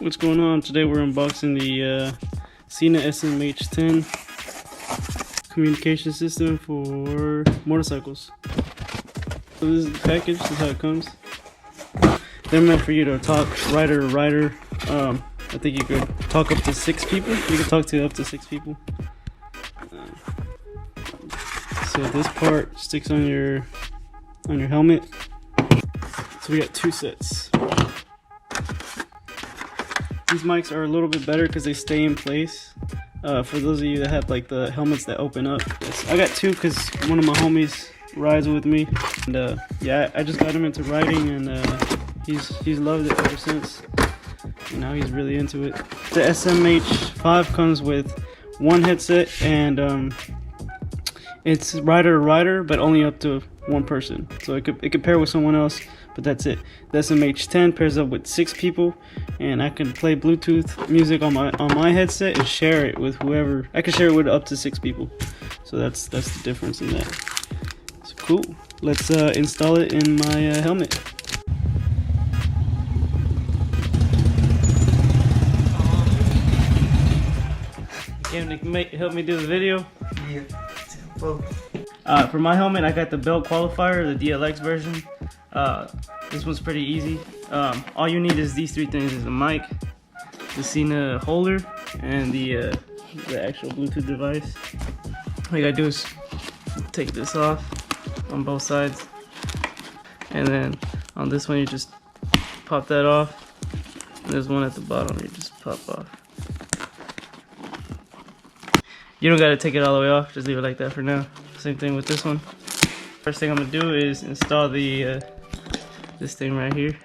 What's going on? Today we're unboxing the Sena SMH10 communication system for motorcycles. So this is the package, this is how it comes. They're meant for you to talk rider to rider. I think you could talk up to 6 people. You can talk to up to 6 people. So this part sticks on your helmet. So we got 2 sets. These mics are a little bit better because they stay in place. For those of you that have like the helmets that open up, I got 2 because one of my homies rides with me, and yeah, I just got him into riding, and he's loved it ever since. And now he's really into it. The SMH5 comes with 1 headset, and it's rider to rider, but only up to 1 person. So it could pair with someone else, but that's it. The SMH10 pairs up with 6 people, and I can play Bluetooth music on my headset and share it with whoever. I can share it with up to 6 people. So that's the difference in that. So cool. Let's install it in my helmet. Can you help me do the video? Yeah. For my helmet, I got the belt qualifier, the DLX version. This one's pretty easy. All you need is these 3 things: is the mic, the Sena holder, and the actual Bluetooth device. All you gotta do is take this off on both sides, and then on this one you just pop that off, and there's one at the bottom you just pop off. You don't gotta take it all the way off, just leave it like that for now. Same thing with this one. First thing I'm gonna do is install the this thing right here.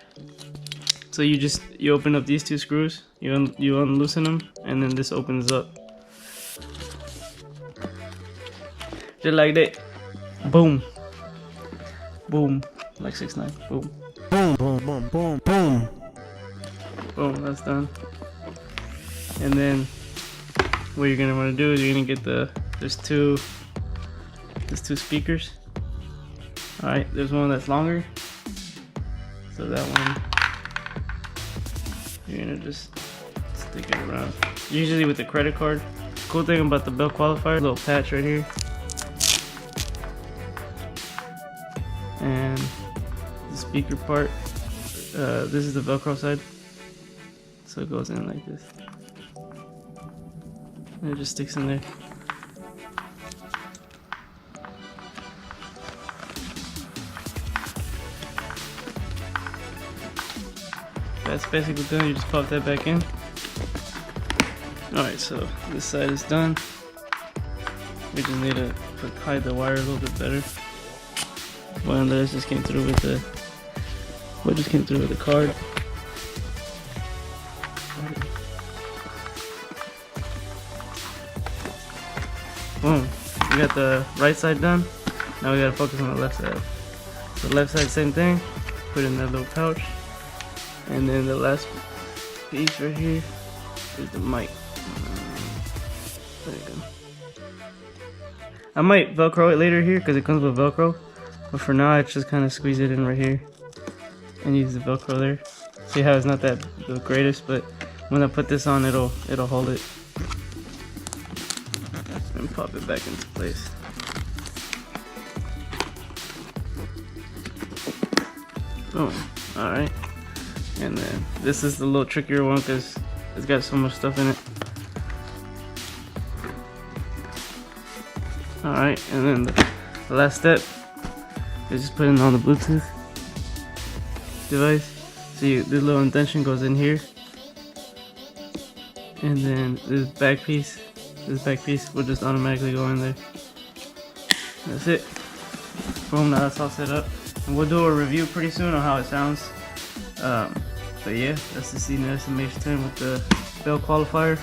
So you open up these 2 screws, you unloosen them, and then this opens up. Just like that. Boom. Boom. Like 6ix9ine. Boom. Boom, boom, boom, boom, boom. Boom, that's done. And then what you're gonna want to do is you're gonna get there's two speakers. Alright, there's one that's longer. So that one you're gonna just stick it around. Usually with the credit card. Cool thing about the belt qualifier, little patch right here. And the speaker part, this is the Velcro side. So it goes in like this. And it just sticks in there. That's basically done. You just pop that back in. Alright, so this side is done. We just need to hide the wire a little bit better. One of those just came through with the card. Boom. We got the right side done. Now we gotta focus on the left side. The left side, same thing. Put in that little pouch. And then the last piece right here is the mic. There you go. I might Velcro it later here because it comes with Velcro. But for now, I just kind of squeeze it in right here and use the Velcro there. See how it's not the greatest, but when I put this on, it'll hold it. And pop it back into place. Boom. Alright. And then this is the little trickier one because it's got so much stuff in it. Alright, and then the last step is just putting on the Bluetooth device. See, this little indentation goes in here. And then this back piece will just automatically go in there. That's it. Boom, now that's all set up. And we'll do a review pretty soon on how it sounds. But yeah, that's the Sena SMH10 with the belt qualifier.